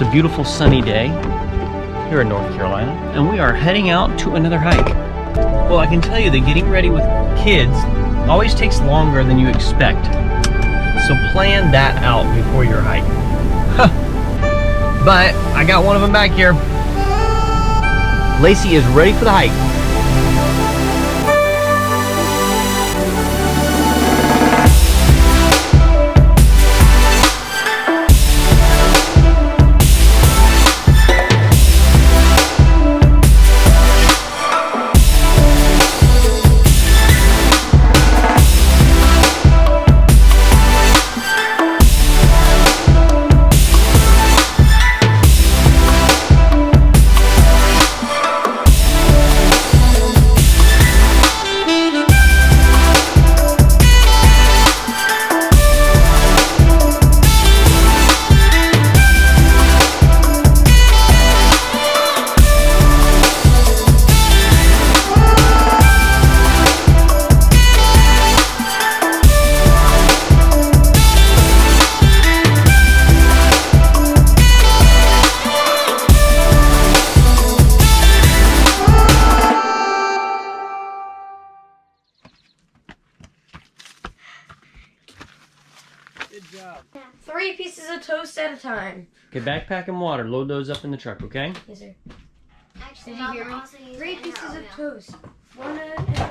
a beautiful sunny day here in North Carolina, and we are heading out to another hike. Well, I can tell you that getting ready with kids always takes longer than you expect. So plan that out before your hike. But I got one of them back here. Lacey is ready for the hike. Good job. 3 pieces of toast at a time. Okay, backpack and water. Load those up in the truck, okay? Yes, sir. Actually, Did you hear me? 3 pieces of toast. 1 at a time.